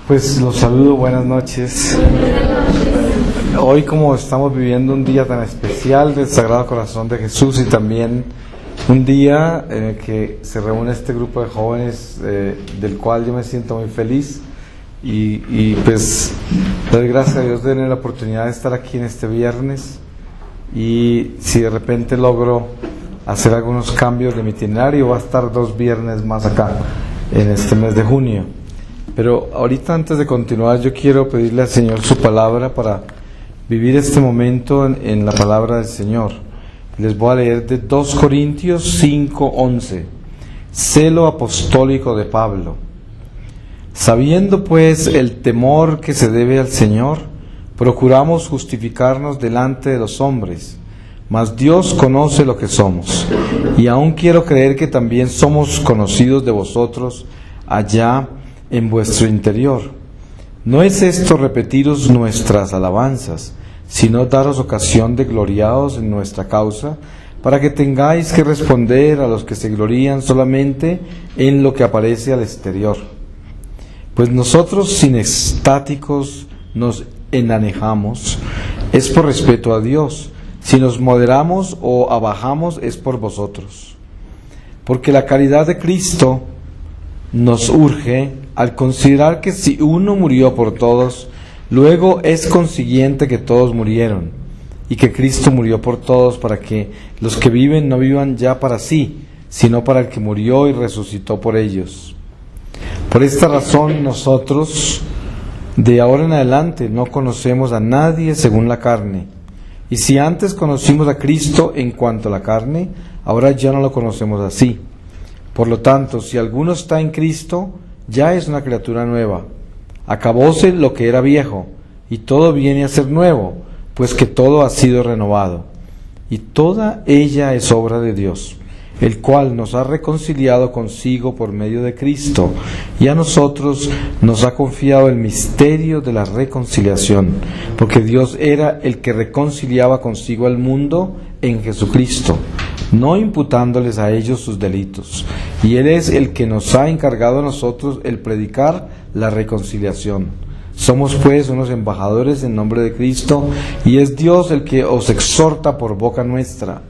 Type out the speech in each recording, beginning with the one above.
Pues los saludo, buenas noches. Hoy, como estamos viviendo un día tan especial del Sagrado Corazón de Jesús y también un día en el que se reúne este grupo de jóvenes del cual yo me siento muy feliz y pues doy gracias a Dios de tener la oportunidad de estar aquí en este viernes, y si de repente logro hacer algunos cambios de mi itinerario, va a estar 2 viernes más acá en este mes de junio. Pero ahorita, antes de continuar, yo quiero pedirle al Señor su palabra para vivir este momento en la palabra del Señor. Les voy a leer de 2 Corintios 5:11. Celo apostólico de Pablo. Sabiendo pues el temor que se debe al Señor, procuramos justificarnos delante de los hombres, mas Dios conoce lo que somos, y aún quiero creer que también somos conocidos de vosotros allá en vuestro interior. No es esto repetiros nuestras alabanzas, sino daros ocasión de gloriaos en nuestra causa, para que tengáis que responder a los que se glorían solamente en lo que aparece al exterior. Pues nosotros, sin estáticos nos enanejamos, es por respeto a Dios; si nos moderamos o abajamos, es por vosotros. Porque la caridad de Cristo nos urge al considerar que si uno murió por todos, luego es consiguiente que todos murieron, y que Cristo murió por todos para que los que viven no vivan ya para sí, sino para el que murió y resucitó por ellos. Por esta razón nosotros, de ahora en adelante, no conocemos a nadie según la carne. Y si antes conocimos a Cristo en cuanto a la carne, ahora ya no lo conocemos así. Por lo tanto, si alguno está en Cristo, ya es una criatura nueva. Acabóse lo que era viejo, y todo viene a ser nuevo, pues que todo ha sido renovado. Y toda ella es obra de Dios, el cual nos ha reconciliado consigo por medio de Cristo, y a nosotros nos ha confiado el misterio de la reconciliación, porque Dios era el que reconciliaba consigo al mundo en Jesucristo, no imputándoles a ellos sus delitos, y Él es el que nos ha encargado a nosotros el predicar la reconciliación. Somos pues unos embajadores en nombre de Cristo, y es Dios el que os exhorta por boca nuestra.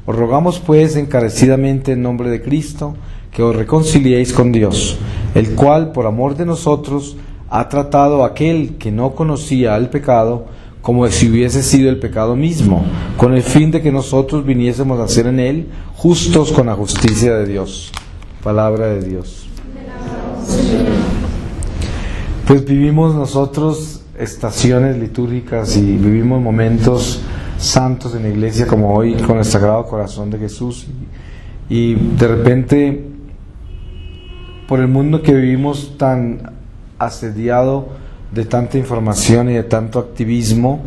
Os rogamos pues encarecidamente en nombre de Cristo que os reconciliéis con Dios, el cual por amor de nosotros ha tratado a aquel que no conocía al pecado como si hubiese sido el pecado mismo, con el fin de que nosotros viniésemos a ser en él justos con la justicia de Dios. Palabra de Dios. Pues vivimos nosotros estaciones litúrgicas y vivimos momentos santos en la iglesia como hoy con el Sagrado Corazón de Jesús, y de repente, por el mundo que vivimos tan asediado de tanta información y de tanto activismo,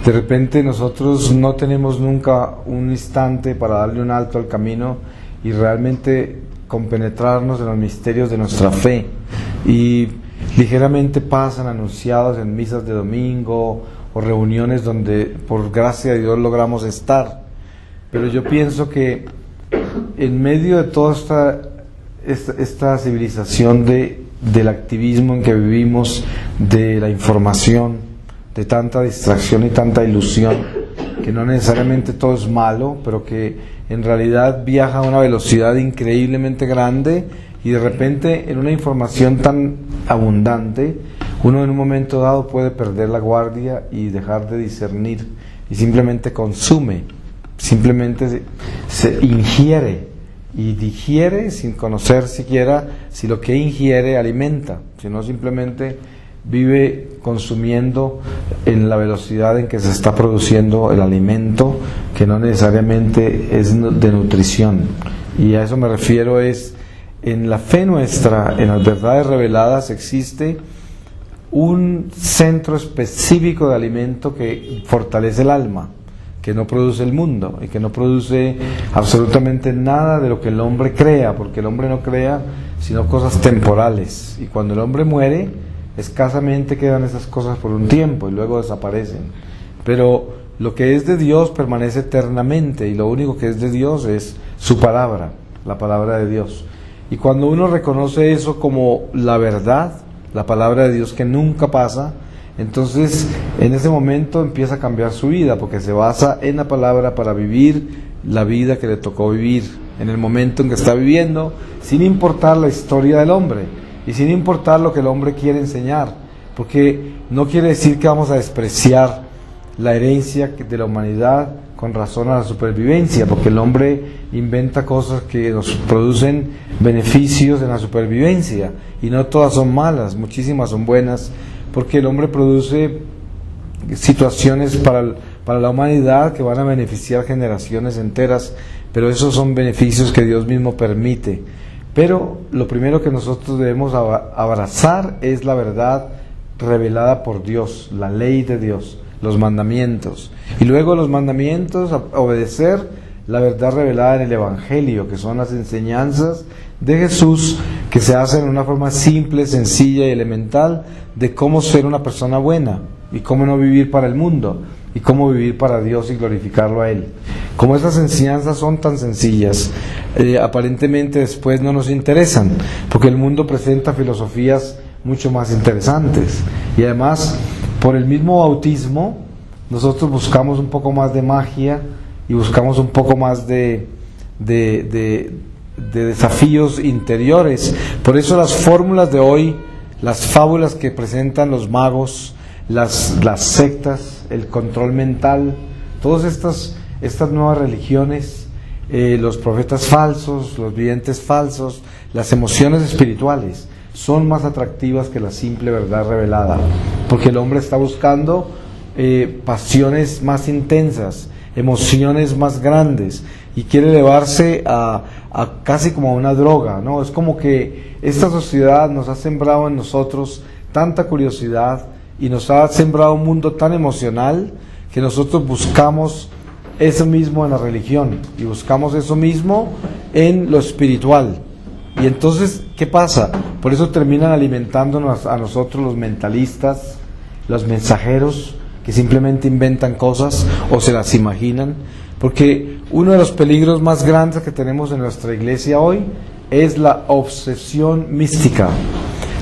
de repente nosotros no tenemos nunca un instante para darle un alto al camino y realmente compenetrarnos en los misterios de nuestra fe, y ligeramente pasan anunciados en misas de domingo o reuniones donde por gracia de Dios logramos estar. Pero yo pienso que en medio de toda esta civilización del activismo en que vivimos, de la información, de tanta distracción y tanta ilusión, que no necesariamente todo es malo, pero que en realidad viaja a una velocidad increíblemente grande, y de repente en una información tan abundante, uno en un momento dado puede perder la guardia y dejar de discernir, y simplemente consume, simplemente se ingiere y digiere sin conocer siquiera si lo que ingiere alimenta, sino simplemente vive consumiendo en la velocidad en que se está produciendo el alimento, que no necesariamente es de nutrición. Y a eso me refiero, es en la fe nuestra, en las verdades reveladas, existe un centro específico de alimento que fortalece el alma, que no produce el mundo y que no produce absolutamente nada de lo que el hombre crea, porque el hombre no crea sino cosas temporales, y cuando el hombre muere escasamente quedan esas cosas por un tiempo y luego desaparecen, pero lo que es de Dios permanece eternamente, y lo único que es de Dios es su palabra, la palabra de Dios. Y cuando uno reconoce eso como la verdad la palabra de Dios que nunca pasa, entonces en ese momento empieza a cambiar su vida, porque se basa en la palabra para vivir la vida que le tocó vivir en el momento en que está viviendo, sin importar la historia del hombre y sin importar lo que el hombre quiere enseñar, porque no quiere decir que vamos a despreciar la herencia de la humanidad con razón a la supervivencia, porque el hombre inventa cosas que nos producen beneficios en la supervivencia, y no todas son malas, muchísimas son buenas, porque el hombre produce situaciones para la humanidad que van a beneficiar generaciones enteras, pero esos son beneficios que Dios mismo permite. Pero lo primero que nosotros debemos abrazar es la verdad revelada por Dios, la ley de Dios, los mandamientos, y luego los mandamientos, obedecer la verdad revelada en el Evangelio, que son las enseñanzas de Jesús, que se hacen en una forma simple, sencilla y elemental de cómo ser una persona buena y cómo no vivir para el mundo y cómo vivir para Dios y glorificarlo a Él. Como esas enseñanzas son tan sencillas, aparentemente después no nos interesan, porque el mundo presenta filosofías mucho más interesantes, y además por el mismo bautismo nosotros buscamos un poco más de magia y buscamos un poco más de desafíos interiores. Por eso las fórmulas de hoy, las fábulas que presentan los magos, las sectas, el control mental, todas estas nuevas religiones, los profetas falsos, los videntes falsos, las emociones espirituales, son más atractivas que la simple verdad revelada, porque el hombre está buscando pasiones más intensas, emociones más grandes, y quiere elevarse a casi como a una droga, ¿no? Es como que esta sociedad nos ha sembrado en nosotros tanta curiosidad y nos ha sembrado un mundo tan emocional que nosotros buscamos eso mismo en la religión y buscamos eso mismo en lo espiritual. Y entonces, ¿qué pasa? Por eso terminan alimentándonos a nosotros los mentalistas, los mensajeros, que simplemente inventan cosas o se las imaginan, porque uno de los peligros más grandes que tenemos en nuestra iglesia hoy es la obsesión mística.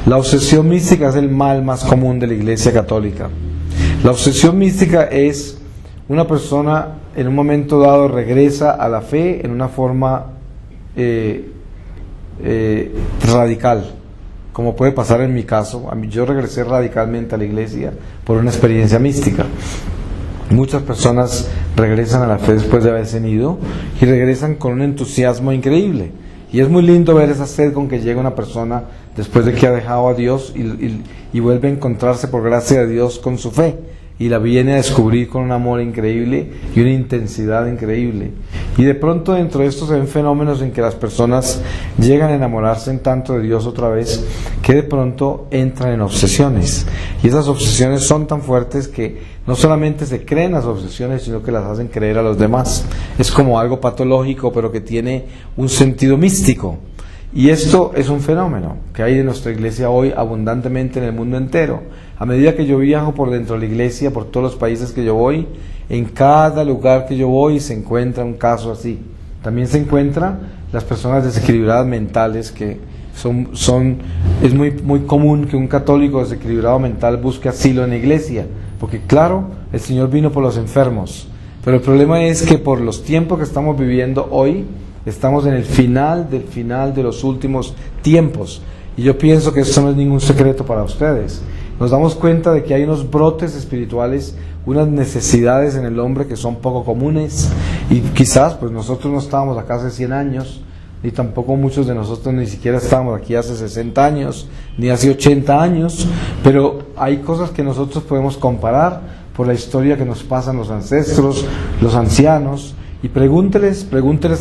La obsesión mística es el mal más común de la iglesia católica. La obsesión mística es una persona en un momento dado regresa a la fe en una forma radical, como puede pasar en mi caso. Yo regresé radicalmente a la iglesia por una experiencia mística. Muchas personas regresan a la fe después de haberse ido y regresan con un entusiasmo increíble, y es muy lindo ver esa sed con que llega una persona después de que ha dejado a Dios y vuelve a encontrarse por gracia de Dios con su fe, y la viene a descubrir con un amor increíble y una intensidad increíble. Y de pronto dentro de esto se ven fenómenos en que las personas llegan a enamorarse en tanto de Dios otra vez, que de pronto entran en obsesiones, y esas obsesiones son tan fuertes que no solamente se creen las obsesiones, sino que las hacen creer a los demás. Es como algo patológico, pero que tiene un sentido místico. Y esto es un fenómeno que hay en nuestra iglesia hoy abundantemente en el mundo entero. A medida que yo viajo por dentro de la iglesia, por todos los países que yo voy, en cada lugar que yo voy se encuentra un caso así. También se encuentran las personas desequilibradas mentales, que es muy común que un católico desequilibrado mental busque asilo en la iglesia, porque claro, el Señor vino por los enfermos, pero el problema es que por los tiempos que estamos viviendo hoy, estamos en el final de los últimos tiempos, y yo pienso que esto no es ningún secreto para ustedes. Nos damos cuenta de que hay unos brotes espirituales, unas necesidades en el hombre que son poco comunes, y quizás pues nosotros no estábamos acá hace 100 años, ni tampoco muchos de nosotros ni siquiera estábamos aquí hace 60 años, ni hace 80 años, pero hay cosas que nosotros podemos comparar por la historia que nos pasan los ancestros, los ancianos, y pregúnteles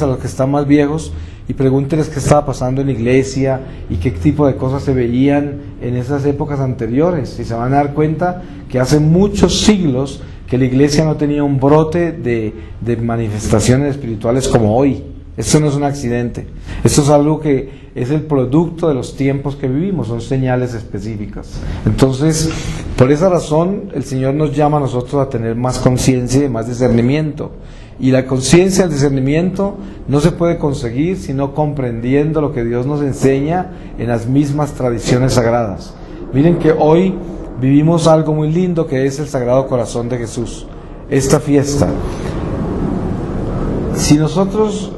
a los que están más viejos, y pregúnteles qué estaba pasando en la iglesia y qué tipo de cosas se veían en esas épocas anteriores, y se van a dar cuenta que hace muchos siglos que la iglesia no tenía un brote de manifestaciones espirituales como hoy. Esto no es un accidente, esto es algo que es el producto de los tiempos que vivimos, son señales específicas. Entonces, por esa razón, el Señor nos llama a nosotros a tener más conciencia y más discernimiento. Y la conciencia, el discernimiento, no se puede conseguir sino comprendiendo lo que Dios nos enseña en las mismas tradiciones sagradas. Miren que hoy vivimos algo muy lindo que es el Sagrado Corazón de Jesús, esta fiesta. Si nosotros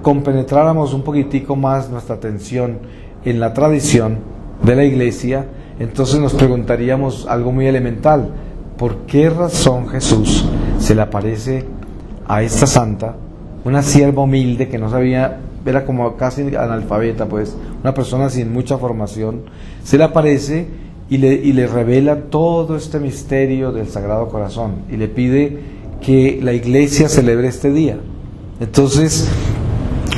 compenetráramos un poquitico más nuestra atención en la tradición de la Iglesia, entonces nos preguntaríamos algo muy elemental: ¿por qué razón Jesús se le aparece a esta santa, una sierva humilde que no sabía, era como casi analfabeta, pues, una persona sin mucha formación, se le aparece y le revela todo este misterio del Sagrado Corazón y le pide que la Iglesia celebre este día? Entonces,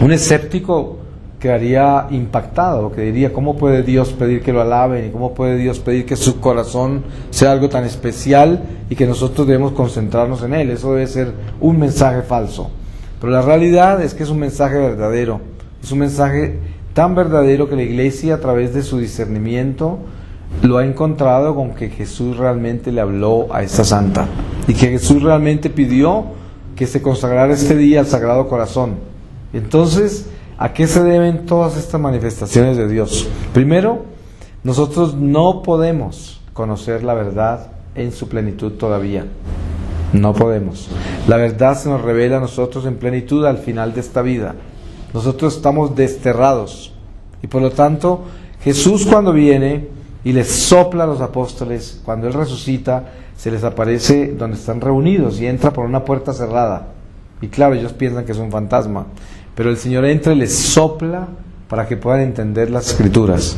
un escéptico quedaría impactado, porque diría: ¿cómo puede Dios pedir que lo alaben? ¿Y cómo puede Dios pedir que su corazón sea algo tan especial y que nosotros debemos concentrarnos en él? Eso debe ser un mensaje falso. Pero la realidad es que es un mensaje verdadero. Es un mensaje tan verdadero que la Iglesia, a través de su discernimiento, lo ha encontrado con que Jesús realmente le habló a esta santa y que Jesús realmente pidió que se consagrara este día al Sagrado Corazón. Entonces, ¿a qué se deben todas estas manifestaciones de Dios? Primero, nosotros no podemos conocer la verdad en su plenitud todavía. No podemos. La verdad se nos revela a nosotros en plenitud al final de esta vida. Nosotros estamos desterrados. Y por lo tanto, Jesús, cuando viene y les sopla a los apóstoles, cuando Él resucita, se les aparece donde están reunidos y entra por una puerta cerrada. Y claro, ellos piensan que es un fantasma, pero el Señor entra y les sopla para que puedan entender las Escrituras.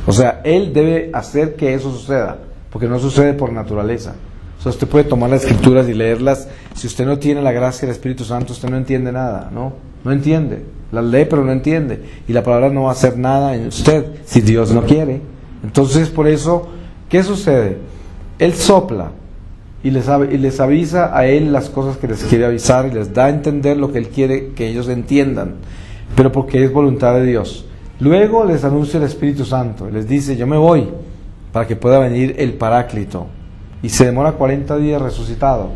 O sea, Él debe hacer que eso suceda, porque no sucede por naturaleza. O sea, usted puede tomar las Escrituras y leerlas. Si usted no tiene la gracia del Espíritu Santo, usted no entiende nada, ¿no? No entiende. Las lee, pero no entiende. Y la palabra no va a hacer nada en usted, si Dios no quiere. Entonces, por eso, ¿qué sucede? Él sopla y les avisa a Él las cosas que les quiere avisar y les da a entender lo que Él quiere que ellos entiendan, pero porque es voluntad de Dios. Luego les anuncia el Espíritu Santo y les dice: yo me voy para que pueda venir el Paráclito, y se demora 40 días resucitado,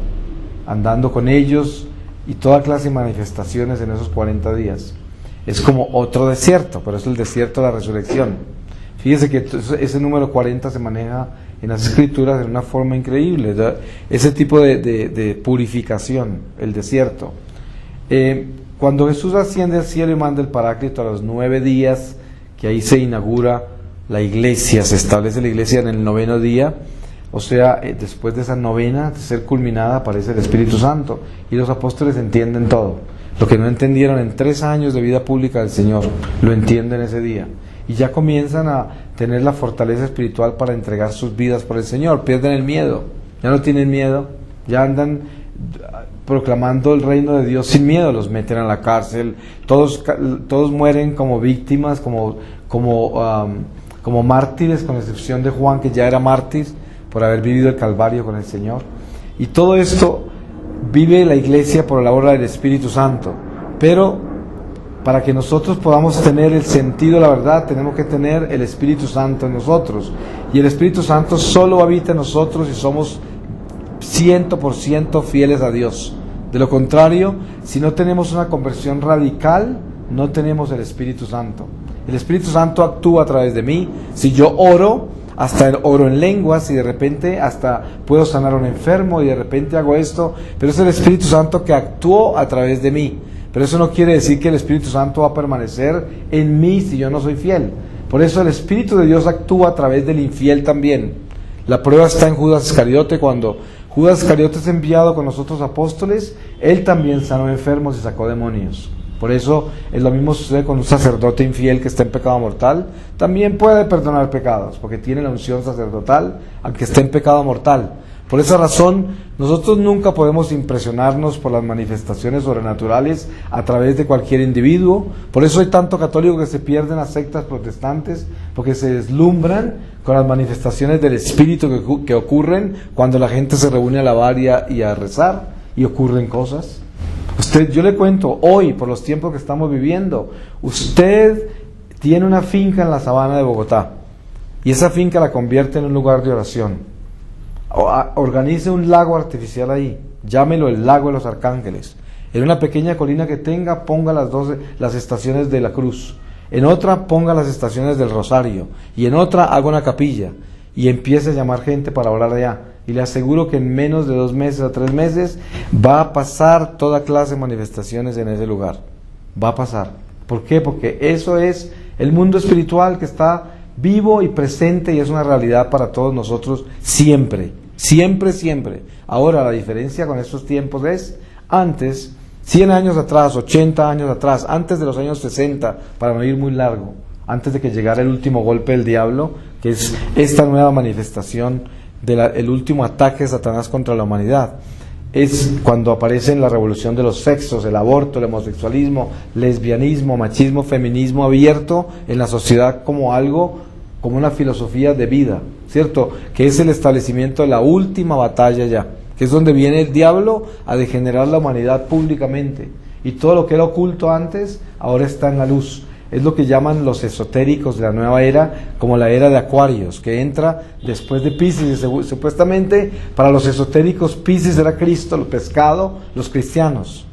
andando con ellos y toda clase de manifestaciones en esos 40 días. Es como otro desierto, pero es el desierto de la resurrección. Fíjese que ese número 40 se maneja en las Escrituras de una forma increíble, ese tipo de purificación, el desierto. Cuando Jesús asciende al cielo y manda el Paráclito a los 9 días, que ahí se inaugura la iglesia, se establece la iglesia en el 9º día, o sea, después de esa novena, de ser culminada, aparece el Espíritu Santo, y los apóstoles entienden todo. Lo que no entendieron en 3 años de vida pública del Señor, lo entienden ese día. Y ya comienzan a tener la fortaleza espiritual para entregar sus vidas por el Señor. Pierden el miedo, ya no tienen miedo, ya andan proclamando el reino de Dios sin miedo. Los meten a la cárcel, todos mueren como víctimas, como mártires, con excepción de Juan, que ya era mártir por haber vivido el Calvario con el Señor. Y todo esto vive la iglesia por la obra del Espíritu Santo. Pero para que nosotros podamos tener el sentido de la verdad, tenemos que tener el Espíritu Santo en nosotros. Y el Espíritu Santo solo habita en nosotros si somos 100% fieles a Dios. De lo contrario, si no tenemos una conversión radical, no tenemos el Espíritu Santo. El Espíritu Santo actúa a través de mí. Si yo oro, hasta oro en lenguas, y de repente hasta puedo sanar a un enfermo, y de repente hago esto, pero es el Espíritu Santo que actuó a través de mí. Pero eso no quiere decir que el Espíritu Santo va a permanecer en mí si yo no soy fiel. Por eso el Espíritu de Dios actúa a través del infiel también. La prueba está en Judas Iscariote. Cuando Judas Iscariote es enviado con los otros apóstoles, él también sanó enfermos y sacó demonios. Por eso es lo mismo sucede con un sacerdote infiel que está en pecado mortal. También puede perdonar pecados, porque tiene la unción sacerdotal, aunque esté en pecado mortal. Por esa razón, nosotros nunca podemos impresionarnos por las manifestaciones sobrenaturales a través de cualquier individuo. Por eso hay tanto católico que se pierde en las sectas protestantes, porque se deslumbran con las manifestaciones del Espíritu que ocurren cuando la gente se reúne a alabar y a rezar, y ocurren cosas. Yo le cuento, hoy, por los tiempos que estamos viviendo, usted tiene una finca en la sabana de Bogotá, y esa finca la convierte en un lugar de oración. Organice un lago artificial ahí, llámelo el lago de los arcángeles. En una pequeña colina que tenga, ponga las estaciones de la cruz. En otra, ponga las estaciones del rosario. Y en otra, haga una capilla. y empiece a llamar gente para orar allá. Y le aseguro que en menos de 2 meses o 3 meses va a pasar toda clase de manifestaciones en ese lugar. Va a pasar. ¿Por qué? Porque eso es el mundo espiritual que está vivo y presente y es una realidad para todos nosotros siempre. Siempre, siempre. Ahora, la diferencia con estos tiempos es, antes, 100 años atrás, 80 años atrás, antes de los años 60, para no ir muy largo, antes de que llegara el último golpe del diablo, que es esta nueva manifestación el último ataque de Satanás contra la humanidad, es cuando aparece la revolución de los sexos, el aborto, el homosexualismo, lesbianismo, machismo, feminismo abierto en la sociedad como algo, como una filosofía de vida, ¿cierto? Que es el establecimiento de la última batalla ya, que es donde viene el diablo a degenerar la humanidad públicamente, y todo lo que era oculto antes, ahora está en la luz. Es lo que llaman los esotéricos de la nueva era, como la era de Acuarios, que entra después de Piscis. Supuestamente para los esotéricos Piscis era Cristo, el pescado, los cristianos.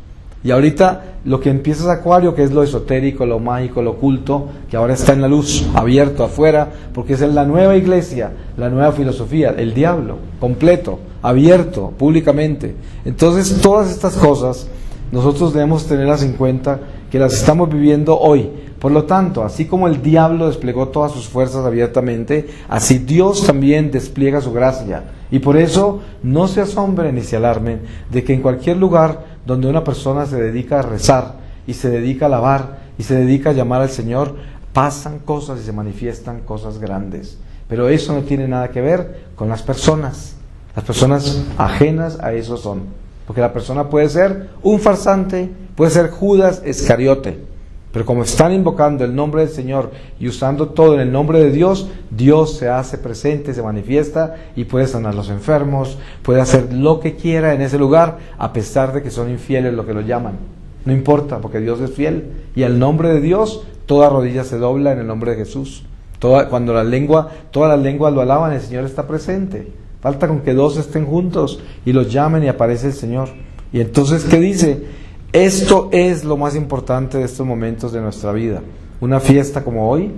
Y ahorita lo que empieza es Acuario, que es lo esotérico, lo mágico, lo oculto, que ahora está en la luz, abierto afuera, porque es la nueva iglesia, la nueva filosofía, el diablo, completo, abierto, públicamente. Entonces todas estas cosas nosotros debemos tenerlas en cuenta, que las estamos viviendo hoy. Por lo tanto, así como el diablo desplegó todas sus fuerzas abiertamente, así Dios también despliega su gracia. Y por eso no se asombren ni se alarmen de que en cualquier lugar donde una persona se dedica a rezar y se dedica a alabar y se dedica a llamar al Señor, pasan cosas y se manifiestan cosas grandes. Pero eso no tiene nada que ver con las personas. Las personas ajenas a eso son. Porque la persona puede ser un farsante, puede ser Judas Iscariote. Pero como están invocando el nombre del Señor y usando todo en el nombre de Dios, Dios se hace presente, se manifiesta y puede sanar a los enfermos, puede hacer lo que quiera en ese lugar, a pesar de que son infieles lo que lo llaman. No importa, porque Dios es fiel. Y al nombre de Dios, toda rodilla se dobla en el nombre de Jesús. Cuando todas las lenguas lo alaban, el Señor está presente. Falta con que 2 estén juntos y los llamen y aparece el Señor. Y entonces, ¿qué dice? Esto es lo más importante de estos momentos de nuestra vida. Una fiesta como hoy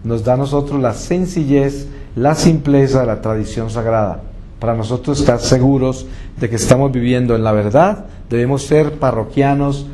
nos da a nosotros la sencillez, la simpleza de la tradición sagrada. Para nosotros estar seguros de que estamos viviendo en la verdad, debemos ser parroquianos,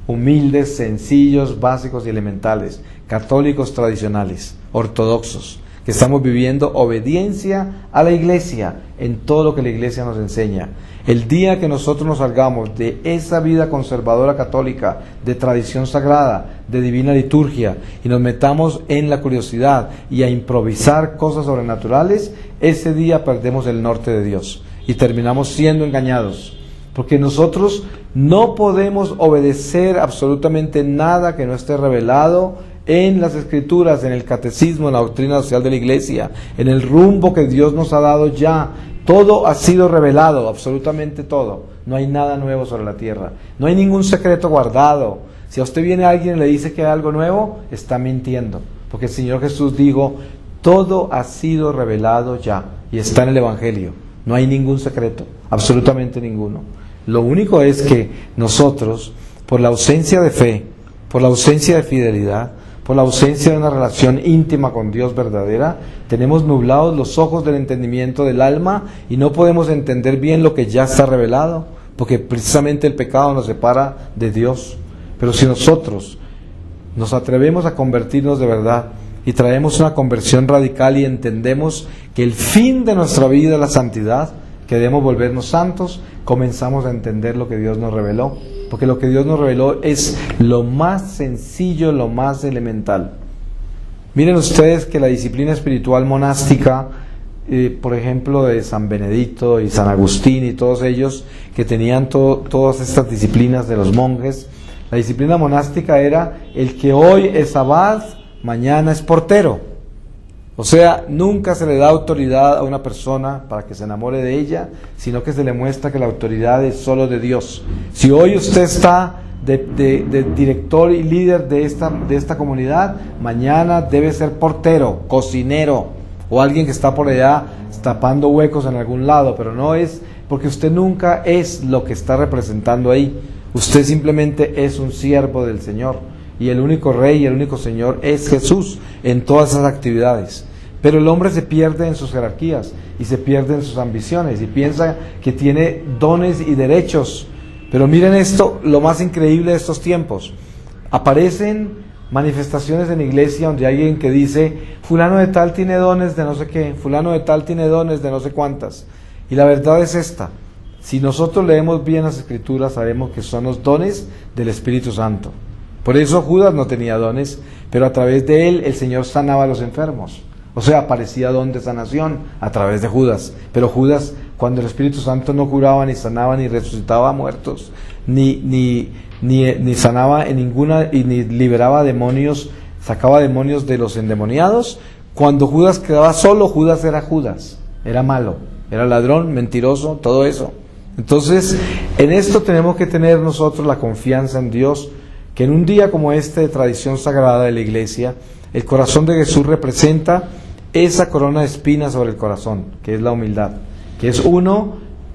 humildes, sencillos, básicos y elementales, católicos tradicionales, ortodoxos, que estamos viviendo obediencia a la Iglesia en todo lo que la Iglesia nos enseña. El día que nosotros nos salgamos de esa vida conservadora católica, de tradición sagrada, de divina liturgia, y nos metamos en la curiosidad y a improvisar cosas sobrenaturales, ese día perdemos el norte de Dios y terminamos siendo engañados. Porque nosotros no podemos obedecer absolutamente nada que no esté revelado en las Escrituras, en el catecismo, en la doctrina social de la Iglesia, en el rumbo que Dios nos ha dado ya. Todo ha sido revelado, absolutamente todo. No hay nada nuevo sobre la tierra. No hay ningún secreto guardado. Si a usted viene alguien y le dice que hay algo nuevo, está mintiendo. Porque el Señor Jesús dijo, todo ha sido revelado ya. Y está en el Evangelio. No hay ningún secreto, absolutamente ninguno. Lo único es que nosotros, por la ausencia de fe, por la ausencia de fidelidad, por la ausencia de una relación íntima con Dios verdadera, tenemos nublados los ojos del entendimiento del alma y no podemos entender bien lo que ya está revelado, porque precisamente el pecado nos separa de Dios. Pero si nosotros nos atrevemos a convertirnos de verdad y traemos una conversión radical y entendemos que el fin de nuestra vida es la santidad, que debemos volvernos santos, comenzamos a entender lo que Dios nos reveló. Porque lo que Dios nos reveló es lo más sencillo, lo más elemental. Miren ustedes que la disciplina espiritual monástica, por ejemplo, de San Benedicto y San Agustín y todos ellos que tenían todas estas disciplinas de los monjes, la disciplina monástica era el que hoy es abad, mañana es portero. O sea, nunca se le da autoridad a una persona para que se enamore de ella, sino que se le muestra que la autoridad es solo de Dios. Si hoy usted está de director y líder de esta comunidad, mañana debe ser portero, cocinero o alguien que está por allá tapando huecos en algún lado, pero no es porque usted nunca es lo que está representando ahí. Usted simplemente es un siervo del Señor y el único Rey y el único Señor es Jesús en todas esas actividades. Pero el hombre se pierde en sus jerarquías y se pierde en sus ambiciones y piensa que tiene dones y derechos. Pero miren esto, lo más increíble de estos tiempos. Aparecen manifestaciones en la iglesia donde hay alguien que dice, fulano de tal tiene dones de no sé qué, fulano de tal tiene dones de no sé cuántas. Y la verdad es esta: si nosotros leemos bien las Escrituras, sabemos que son los dones del Espíritu Santo. Por eso Judas no tenía dones, pero a través de él el Señor sanaba a los enfermos. O sea, aparecía don de sanación a través de Judas. Pero Judas, cuando el Espíritu Santo no curaba, ni sanaba, ni resucitaba a muertos, ni sanaba en ninguna, y ni liberaba demonios, sacaba demonios de los endemoniados. Cuando Judas quedaba solo, Judas, era malo, era ladrón, mentiroso, todo eso. Entonces, en esto tenemos que tener nosotros la confianza en Dios, que en un día como este de tradición sagrada de la iglesia, el corazón de Jesús representa esa corona de espinas sobre el corazón, que es la humildad, que es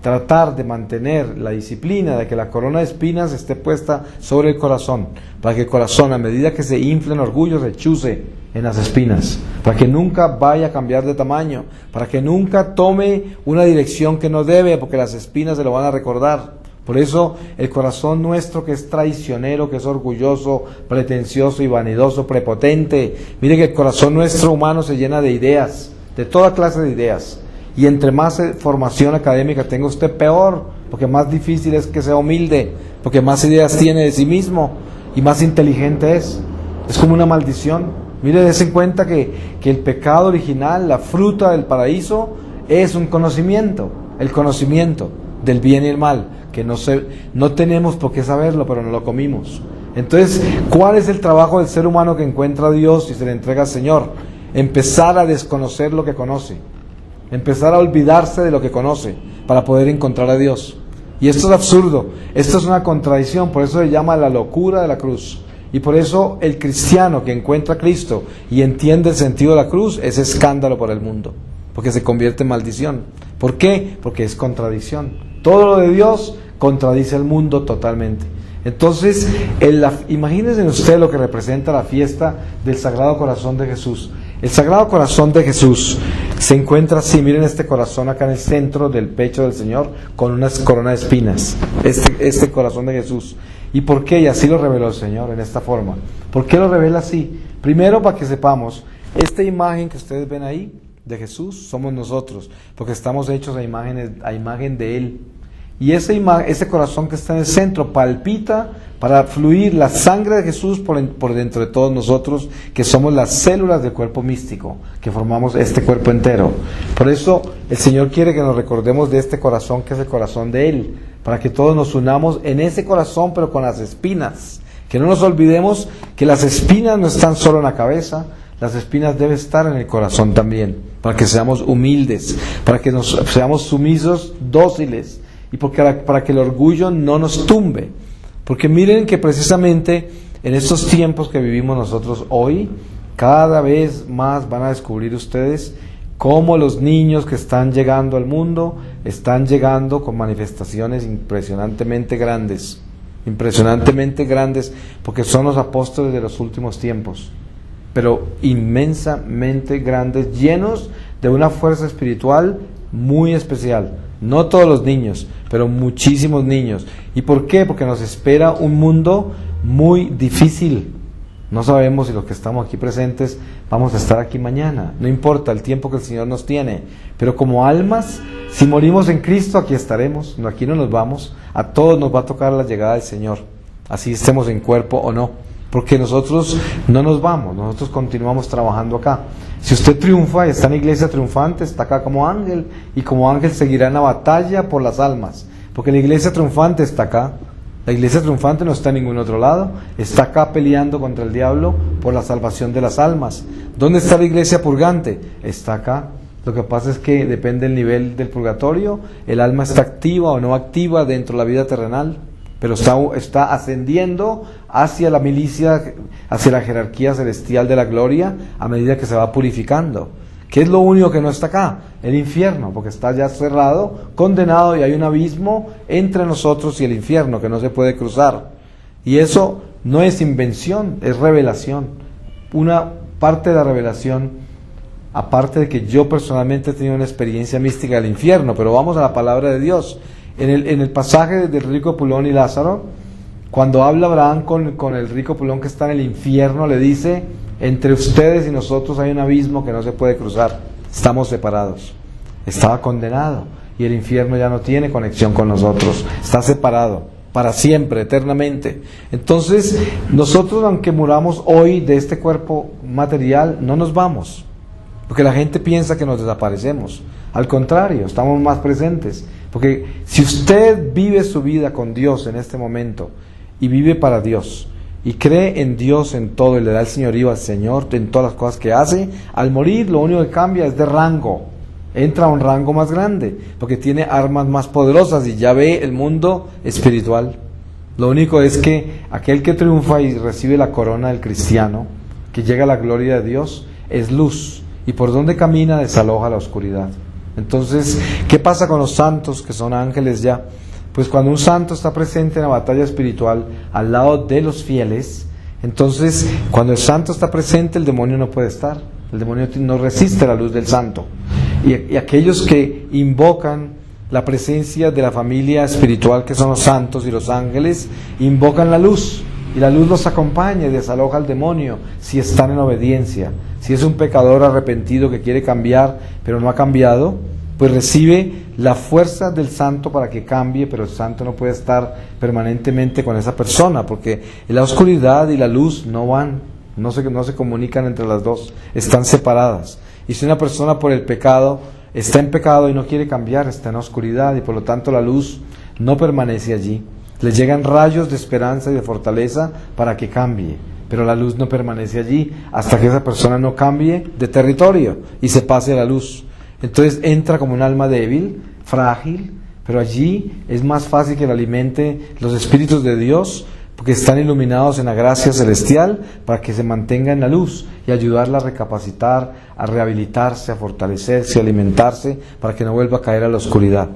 tratar de mantener la disciplina de que la corona de espinas esté puesta sobre el corazón, para que el corazón, a medida que se infle en orgullo, se chuce en las espinas, para que nunca vaya a cambiar de tamaño, para que nunca tome una dirección que no debe, porque las espinas se lo van a recordar. Por eso el corazón nuestro, que es traicionero, que es orgulloso, pretencioso y vanidoso, prepotente, mire que el corazón nuestro humano se llena de ideas, de toda clase de ideas. Y entre más formación académica tenga usted, peor, porque más difícil es que sea humilde, porque más ideas tiene de sí mismo y más inteligente es. Es como una maldición. Mire, dése en cuenta que el pecado original, la fruta del paraíso, es un conocimiento, el conocimiento del bien y el mal, que no tenemos por qué saberlo, pero no lo comimos. Entonces, ¿cuál es el trabajo del ser humano que encuentra a Dios y se le entrega al Señor? Empezar a desconocer lo que conoce, empezar a olvidarse de lo que conoce para poder encontrar a Dios. Y esto es absurdo, esto es una contradicción, por eso se llama la locura de la cruz. Y por eso el cristiano que encuentra a Cristo y entiende el sentido de la cruz es escándalo para el mundo, porque se convierte en maldición. ¿Por qué? Porque es contradicción. Todo lo de Dios contradice al mundo totalmente. Entonces, imagínense usted lo que representa la fiesta del Sagrado Corazón de Jesús. El Sagrado Corazón de Jesús se encuentra así, miren este corazón acá en el centro del pecho del Señor, con una corona de espinas, este corazón de Jesús. ¿Y por qué? Y así lo reveló el Señor, en esta forma. ¿Por qué lo revela así? Primero, para que sepamos, esta imagen que ustedes ven ahí, de Jesús, somos nosotros, porque estamos hechos a imagen de Él. Y ese corazón que está en el centro palpita para fluir la sangre de Jesús por dentro de todos nosotros, que somos las células del cuerpo místico, que formamos este cuerpo entero. Por eso el Señor quiere que nos recordemos de este corazón, que es el corazón de Él, para que todos nos unamos en ese corazón, pero con las espinas. Que no nos olvidemos que las espinas no están solo en la cabeza, las espinas deben estar en el corazón también, para que seamos humildes, para que seamos sumisos, dóciles, y para que el orgullo no nos tumbe. Porque miren que precisamente en estos tiempos que vivimos nosotros hoy, cada vez más van a descubrir ustedes cómo los niños que están llegando al mundo están llegando con manifestaciones impresionantemente grandes, porque son los apóstoles de los últimos tiempos, pero inmensamente grandes, llenos de una fuerza espiritual muy especial. No todos los niños, pero muchísimos niños. ¿Y por qué? Porque nos espera un mundo muy difícil. No sabemos si los que estamos aquí presentes vamos a estar aquí mañana. No importa el tiempo que el Señor nos tiene. Pero como almas, si morimos en Cristo, aquí estaremos. Aquí no nos vamos. A todos nos va a tocar la llegada del Señor, así estemos en cuerpo o no. Porque nosotros no nos vamos, nosotros continuamos trabajando acá. Si usted triunfa y está en la iglesia triunfante, está acá como ángel, y como ángel seguirá en la batalla por las almas, porque la iglesia triunfante está acá. La iglesia triunfante no está en ningún otro lado, está acá peleando contra el diablo por la salvación de las almas. ¿Dónde está la iglesia purgante? Está acá. Lo que pasa es que depende del nivel del purgatorio, el alma está activa o no activa dentro de la vida terrenal, pero está ascendiendo hacia la milicia, hacia la jerarquía celestial de la gloria, a medida que se va purificando. ¿Qué es lo único que no está acá? El infierno, porque está ya cerrado, condenado, y hay un abismo entre nosotros y el infierno que no se puede cruzar. Y eso no es invención, es revelación. Una parte de la revelación aparte de que yo personalmente he tenido una experiencia mística del infierno, pero vamos a la palabra de Dios. En el pasaje del rico Pulón y Lázaro, cuando habla Abraham con el rico Pulón que está en el infierno, le dice: entre ustedes y nosotros hay un abismo que no se puede cruzar, estamos separados. Estaba condenado y el infierno ya no tiene conexión con nosotros, está separado para siempre, eternamente. Entonces nosotros, aunque muramos hoy de este cuerpo material, no nos vamos, porque la gente piensa que nos desaparecemos. Al contrario, estamos más presentes, porque si usted vive su vida con Dios en este momento y vive para Dios y cree en Dios en todo y le da el señorío al Señor en todas las cosas que hace, al morir lo único que cambia es de rango, entra a un rango más grande, porque tiene armas más poderosas y ya ve el mundo espiritual. Lo único es que aquel que triunfa y recibe la corona del cristiano, que llega a la gloria de Dios, es luz, y por donde camina desaloja la oscuridad. Entonces, ¿qué pasa con los santos que son ángeles ya? Pues cuando un santo está presente en la batalla espiritual al lado de los fieles, entonces cuando el santo está presente, el demonio no puede estar. El demonio no resiste la luz del santo. Y aquellos que invocan la presencia de la familia espiritual, que son los santos y los ángeles, invocan la luz, y la luz los acompaña y desaloja al demonio si están en obediencia. Si es un pecador arrepentido que quiere cambiar pero no ha cambiado, pues recibe la fuerza del santo para que cambie, pero el santo no puede estar permanentemente con esa persona, porque la oscuridad y la luz no van, no se comunican entre las dos, están separadas. Y si una persona por el pecado está en pecado y no quiere cambiar, está en oscuridad, y por lo tanto la luz no permanece allí. Le llegan rayos de esperanza y de fortaleza para que cambie, pero la luz no permanece allí hasta que esa persona no cambie de territorio y se pase a la luz. Entonces entra como un alma débil, frágil, pero allí es más fácil que le alimente los espíritus de Dios, porque están iluminados en la gracia celestial para que se mantenga en la luz y ayudarla a recapacitar, a rehabilitarse, a fortalecerse, a alimentarse para que no vuelva a caer a la oscuridad.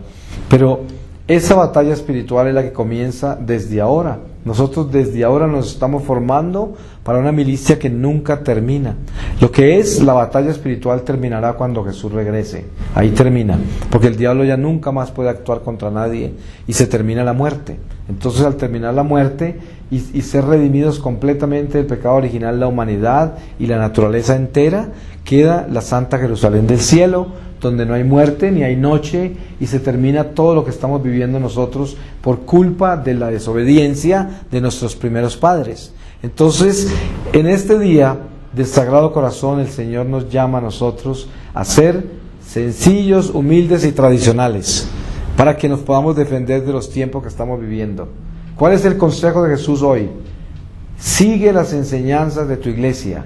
Pero esa batalla espiritual es la que comienza desde ahora. Nosotros desde ahora nos estamos formando para una milicia que nunca termina. Lo que es la batalla espiritual terminará cuando Jesús regrese. Ahí termina, porque el diablo ya nunca más puede actuar contra nadie y se termina la muerte. Entonces, al terminar la muerte y ser redimidos completamente del pecado original, la humanidad y la naturaleza entera, queda la Santa Jerusalén del cielo, donde no hay muerte ni hay noche, y se termina todo lo que estamos viviendo nosotros por culpa de la desobediencia de nuestros primeros padres. Entonces, en este día del Sagrado Corazón, el Señor nos llama a nosotros a ser sencillos, humildes y tradicionales, para que nos podamos defender de los tiempos que estamos viviendo. ¿Cuál es el consejo de Jesús hoy? Sigue las enseñanzas de tu iglesia.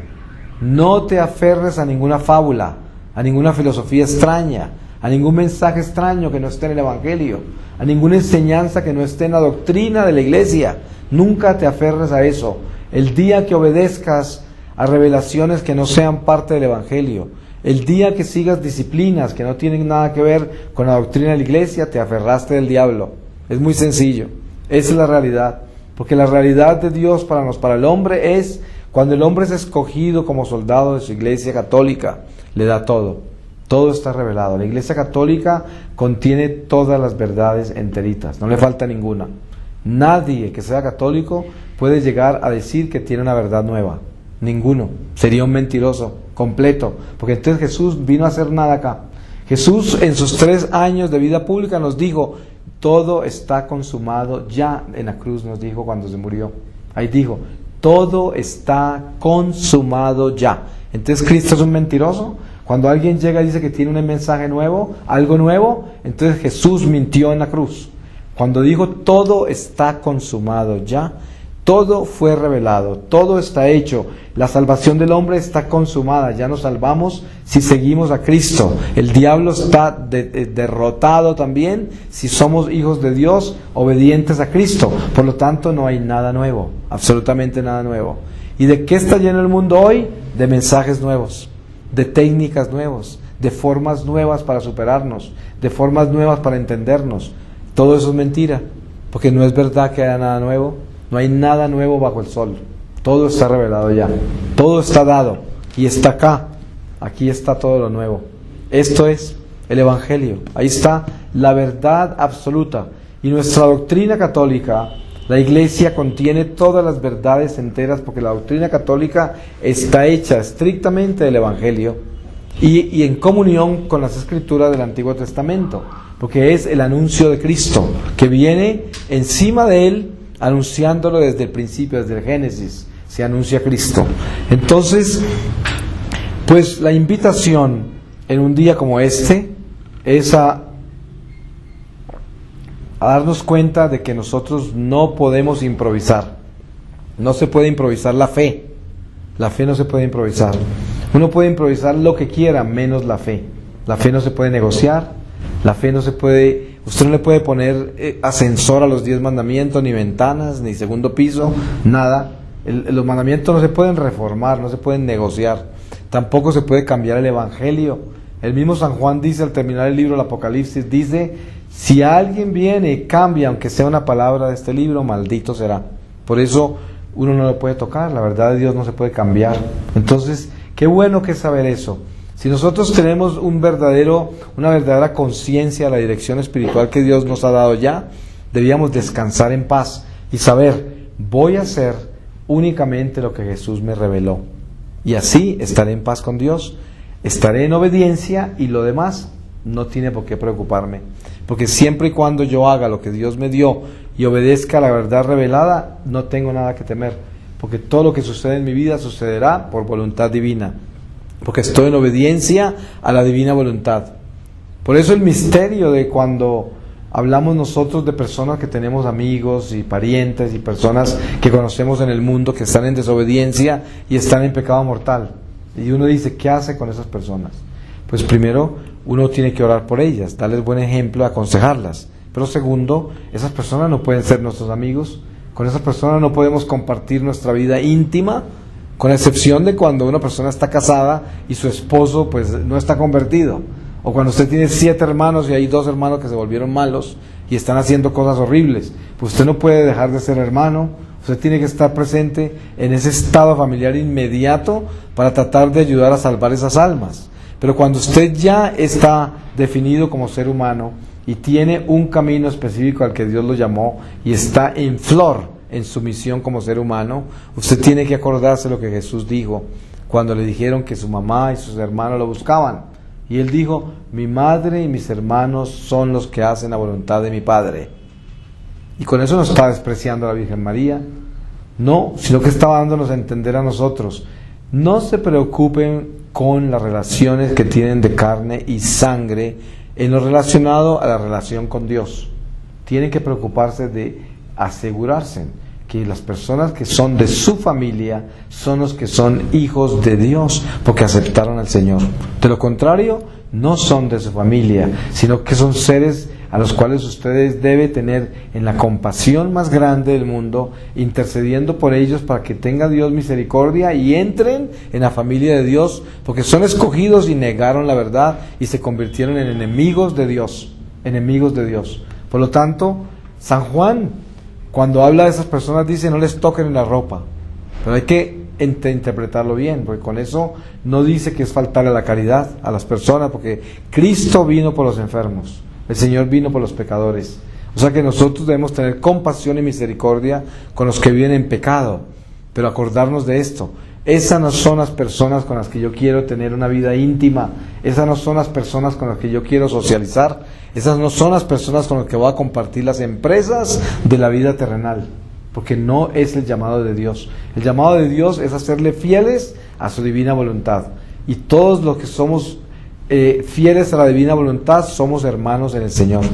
No te aferres a ninguna fábula, a ninguna filosofía extraña, a ningún mensaje extraño que no esté en el Evangelio, a ninguna enseñanza que no esté en la doctrina de la iglesia. Nunca te aferres a eso. El día que obedezcas a revelaciones que no sean parte del Evangelio, el día que sigas disciplinas que no tienen nada que ver con la doctrina de la iglesia, te aferraste del diablo. Es muy sencillo. Esa es la realidad. Porque la realidad de Dios para el hombre es cuando el hombre es escogido como soldado de su iglesia católica, le da todo. Todo está revelado. La iglesia católica contiene todas las verdades enteritas. No le falta ninguna. Nadie que sea católico puede llegar a decir que tiene una verdad nueva. Ninguno. Sería un mentiroso completo. Porque entonces Jesús vino a hacer nada acá. Jesús en sus 3 años de vida pública nos dijo: todo está consumado ya. En la cruz nos dijo cuando se murió. Ahí dijo: todo está consumado ya. Entonces Cristo es un mentiroso. Cuando alguien llega y dice que tiene un mensaje nuevo, algo nuevo, entonces Jesús mintió en la cruz. Cuando dijo todo está consumado ya, todo fue revelado, todo está hecho. La salvación del hombre está consumada, ya nos salvamos si seguimos a Cristo. El diablo está derrotado también si somos hijos de Dios, obedientes a Cristo. Por lo tanto, no hay nada nuevo, absolutamente nada nuevo. ¿Y de qué está lleno el mundo hoy? De mensajes nuevos, de técnicas nuevas, de formas nuevas para superarnos, de formas nuevas para entendernos. Todo eso es mentira, porque no es verdad que haya nada nuevo. No hay nada nuevo bajo el sol. Todo está revelado ya. Todo está dado y está acá. aquí está todo lo nuevo. Esto es el Evangelio. Ahí está la verdad absoluta. Y nuestra doctrina católica, la Iglesia contiene todas las verdades enteras, porque la doctrina católica está hecha estrictamente del Evangelio y en comunión con las Escrituras del Antiguo Testamento, porque es el anuncio de Cristo, que viene encima de él, anunciándolo desde el principio, desde el Génesis, se anuncia Cristo. Entonces, pues la invitación en un día como este es a darnos cuenta de que nosotros no podemos improvisar. No se puede improvisar la fe. La fe no se puede improvisar. Uno puede improvisar lo que quiera, menos la fe. La fe no se puede negociar. La fe no se puede... Usted no le puede poner ascensor a los 10 mandamientos, ni ventanas, ni segundo piso, nada. Los mandamientos no se pueden reformar, no se pueden negociar. Tampoco se puede cambiar el Evangelio. El mismo San Juan dice, al terminar el libro del Apocalipsis, dice: si alguien viene y cambia, aunque sea una palabra de este libro, maldito será. Por eso uno no lo puede tocar, la verdad de Dios no se puede cambiar. Entonces, qué bueno que es saber eso. Si nosotros tenemos una verdadera conciencia de la dirección espiritual que Dios nos ha dado ya, debíamos descansar en paz y saber, voy a hacer únicamente lo que Jesús me reveló. Y así estaré en paz con Dios, estaré en obediencia, y lo demás no tiene por qué preocuparme. Porque siempre y cuando yo haga lo que Dios me dio y obedezca a la verdad revelada, no tengo nada que temer. Porque todo lo que sucede en mi vida sucederá por voluntad divina. Porque estoy en obediencia a la divina voluntad. Por eso el misterio de cuando hablamos nosotros de personas que tenemos amigos y parientes y personas que conocemos en el mundo que están en desobediencia y están en pecado mortal. Y uno dice, ¿qué hace con esas personas? Pues primero, uno tiene que orar por ellas, darles buen ejemplo, aconsejarlas. Pero segundo, esas personas no pueden ser nuestros amigos. Con esas personas no podemos compartir nuestra vida íntima, con excepción de cuando una persona está casada y su esposo pues no está convertido. O cuando usted tiene 7 hermanos y hay 2 hermanos que se volvieron malos y están haciendo cosas horribles. Pues usted no puede dejar de ser hermano. Usted tiene que estar presente en ese estado familiar inmediato para tratar de ayudar a salvar esas almas. Pero cuando usted ya está definido como ser humano y tiene un camino específico al que Dios lo llamó y está en flor en su misión como ser humano, usted tiene que acordarse lo que Jesús dijo cuando le dijeron que su mamá y sus hermanos lo buscaban. Y él dijo, mi madre y mis hermanos son los que hacen la voluntad de mi Padre. Y con eso no está despreciando a la Virgen María, no, sino que estaba dándonos a entender a nosotros, no se preocupen con las relaciones que tienen de carne y sangre en lo relacionado a la relación con Dios. Tienen que preocuparse de asegurarse que las personas que son de su familia son los que son hijos de Dios, porque aceptaron al Señor. De lo contrario, no son de su familia, sino que son seres a los cuales ustedes deben tener en la compasión más grande del mundo, intercediendo por ellos para que tenga Dios misericordia y entren en la familia de Dios, porque son escogidos y negaron la verdad y se convirtieron en enemigos de Dios, enemigos de Dios. Por lo tanto, San Juan, cuando habla de esas personas, dice no les toquen en la ropa, pero hay que interpretarlo bien, porque con eso no dice que es faltarle a la caridad a las personas, porque Cristo vino por los enfermos, el Señor vino por los pecadores. O sea que nosotros debemos tener compasión y misericordia con los que viven en pecado, pero acordarnos de esto. Esas no son las personas con las que yo quiero tener una vida íntima, esas no son las personas con las que yo quiero socializar, esas no son las personas con las que voy a compartir las empresas de la vida terrenal, porque no es el llamado de Dios. El llamado de Dios es hacerle fieles a su divina voluntad, y todos los que somos fieles a la divina voluntad somos hermanos en el Señor,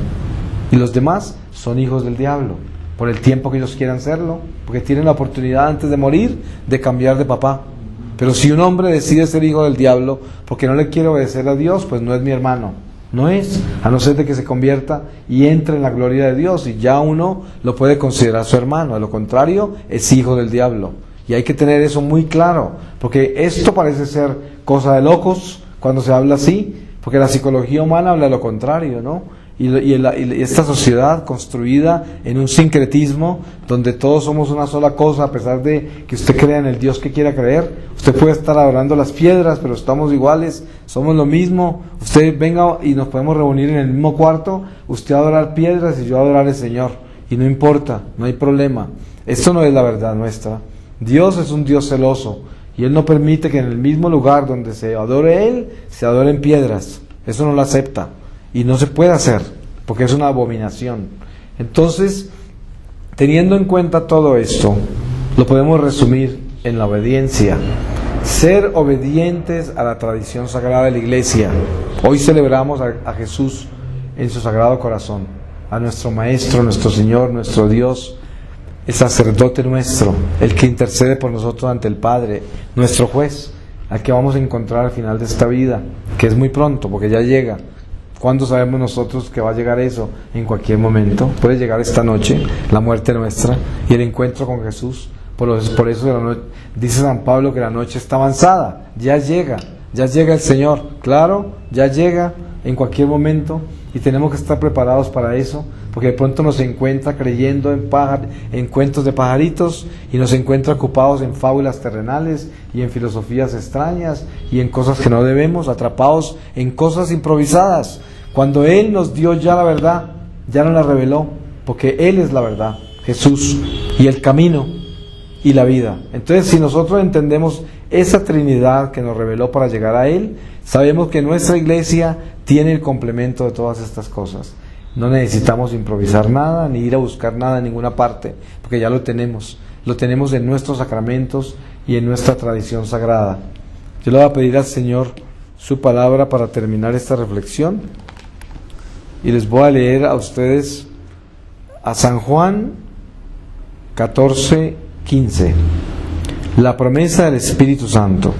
y los demás son hijos del diablo, por el tiempo que ellos quieran serlo, porque tienen la oportunidad antes de morir de cambiar de papá. Pero si un hombre decide ser hijo del diablo porque no le quiere obedecer a Dios, pues no es mi hermano, no es, a no ser de que se convierta y entre en la gloria de Dios, y ya uno lo puede considerar su hermano. De lo contrario, es hijo del diablo, y hay que tener eso muy claro, porque esto parece ser cosa de locos cuando se habla así, porque la psicología humana habla de lo contrario, ¿no? y esta sociedad construida en un sincretismo donde todos somos una sola cosa, a pesar de que usted crea en el Dios que quiera creer. Usted puede estar adorando las piedras, pero estamos iguales, somos lo mismo. Usted venga y nos podemos reunir en el mismo cuarto, usted a adorar piedras y yo a adorar al Señor, y no importa, no hay problema. Esto no es la verdad nuestra. Dios es un Dios celoso y Él no permite que en el mismo lugar donde se adore Él, se adoren piedras. Eso no lo acepta y no se puede hacer porque es una abominación. Entonces, teniendo en cuenta todo esto, lo podemos resumir en la obediencia. Ser obedientes a la tradición sagrada de la Iglesia. Hoy celebramos a Jesús en su Sagrado Corazón, a nuestro Maestro, nuestro Señor, nuestro Dios, el sacerdote nuestro, el que intercede por nosotros ante el Padre, nuestro juez, al que vamos a encontrar al final de esta vida, que es muy pronto, porque ya llega. ¿Cuándo sabemos nosotros que va a llegar eso? En cualquier momento. Puede llegar esta noche, la muerte nuestra, y el encuentro con Jesús. Por eso dice San Pablo que la noche está avanzada, ya llega el Señor, claro, ya llega en cualquier momento, y tenemos que estar preparados para eso, porque de pronto nos encuentra creyendo en cuentos de pajaritos, y nos encuentra ocupados en fábulas terrenales y en filosofías extrañas y en cosas que no debemos, atrapados en cosas improvisadas, cuando Él nos dio ya la verdad, ya nos la reveló, porque Él es la verdad, Jesús, y el camino y la vida. Entonces, si nosotros entendemos esa Trinidad que nos reveló para llegar a Él, sabemos que nuestra iglesia tiene el complemento de todas estas cosas. No necesitamos improvisar nada, ni ir a buscar nada en ninguna parte, porque ya lo tenemos en nuestros sacramentos y en nuestra tradición sagrada. Yo le voy a pedir al Señor su palabra para terminar esta reflexión, y les voy a leer a ustedes a San Juan 14:15, la promesa del Espíritu Santo.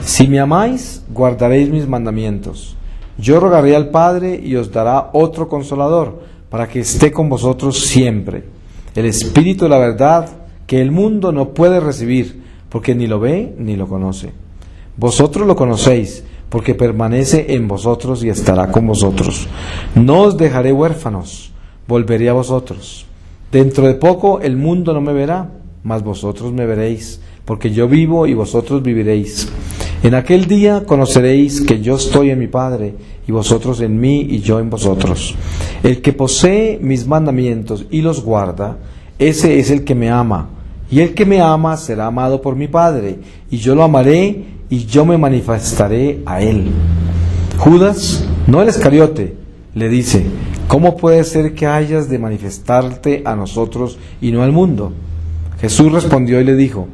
Si me amáis, guardaréis mis mandamientos. Yo rogaré al Padre y os dará otro Consolador, para que esté con vosotros siempre. El Espíritu de la verdad, que el mundo no puede recibir, porque ni lo ve ni lo conoce. Vosotros lo conocéis, porque permanece en vosotros y estará con vosotros. No os dejaré huérfanos, volveré a vosotros. Dentro de poco el mundo no me verá, mas vosotros me veréis, porque yo vivo y vosotros viviréis. En aquel día conoceréis que yo estoy en mi Padre, y vosotros en mí y yo en vosotros. El que posee mis mandamientos y los guarda, ese es el que me ama. Y el que me ama será amado por mi Padre, y yo lo amaré y yo me manifestaré a él. Judas, no el Iscariote, le dice: ¿cómo puede ser que hayas de manifestarte a nosotros y no al mundo? Jesús respondió y le dijo: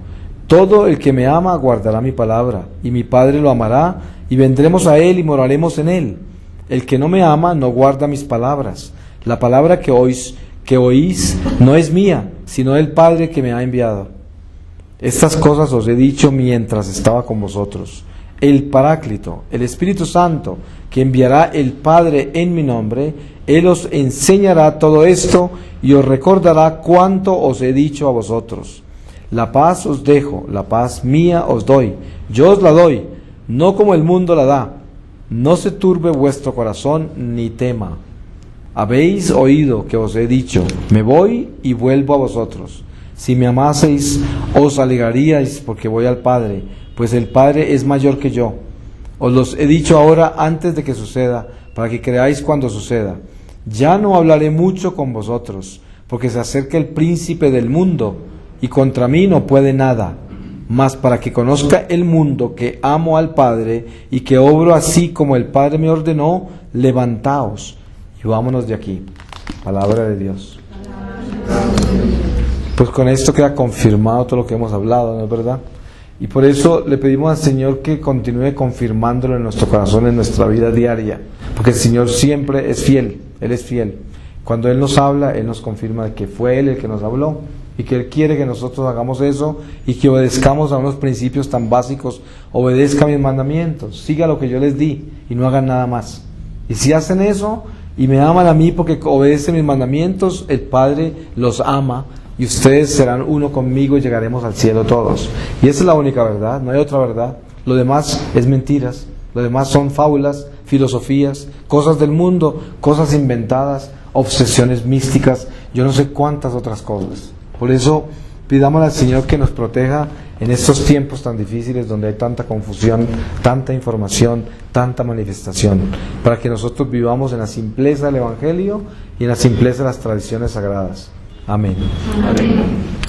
todo el que me ama guardará mi palabra, y mi Padre lo amará, y vendremos a él y moraremos en él. El que no me ama no guarda mis palabras. La palabra que oís no es mía, sino del Padre que me ha enviado. Estas cosas os he dicho mientras estaba con vosotros. El Paráclito, el Espíritu Santo, que enviará el Padre en mi nombre, Él os enseñará todo esto y os recordará cuanto os he dicho a vosotros. La paz os dejo, la paz mía os doy. Yo os la doy, no como el mundo la da. No se turbe vuestro corazón, ni tema. Habéis oído que os he dicho: me voy y vuelvo a vosotros. Si me amaseis, os alegraríais porque voy al Padre, pues el Padre es mayor que yo. Os los he dicho ahora antes de que suceda, para que creáis cuando suceda. Ya no hablaré mucho con vosotros, porque se acerca el príncipe del mundo, y contra mí no puede nada. Mas para que conozca el mundo que amo al Padre, y que obro así como el Padre me ordenó, levantaos y vámonos de aquí. Palabra de Dios. Pues con esto queda confirmado todo lo que hemos hablado, ¿no es verdad? Y por eso le pedimos al Señor que continúe confirmándolo en nuestro corazón, en nuestra vida diaria, porque el Señor siempre es fiel, Él es fiel. Cuando Él nos habla, Él nos confirma de que fue Él el que nos habló, y que Él quiere que nosotros hagamos eso, y que obedezcamos a unos principios tan básicos. Obedezca mis mandamientos, siga lo que yo les di, y no hagan nada más. Y si hacen eso, y me aman a mí porque obedecen mis mandamientos, el Padre los ama, y ustedes serán uno conmigo y llegaremos al cielo todos. Y esa es la única verdad, no hay otra verdad. Lo demás es mentiras, lo demás son fábulas filosofías, cosas del mundo, cosas inventadas, obsesiones místicas, yo no sé cuántas otras cosas. Por eso pidamos al Señor que nos proteja en estos tiempos tan difíciles donde hay tanta confusión, tanta información, tanta manifestación, para que nosotros vivamos en la simpleza del Evangelio y en la simpleza de las tradiciones sagradas. Amén. Amén.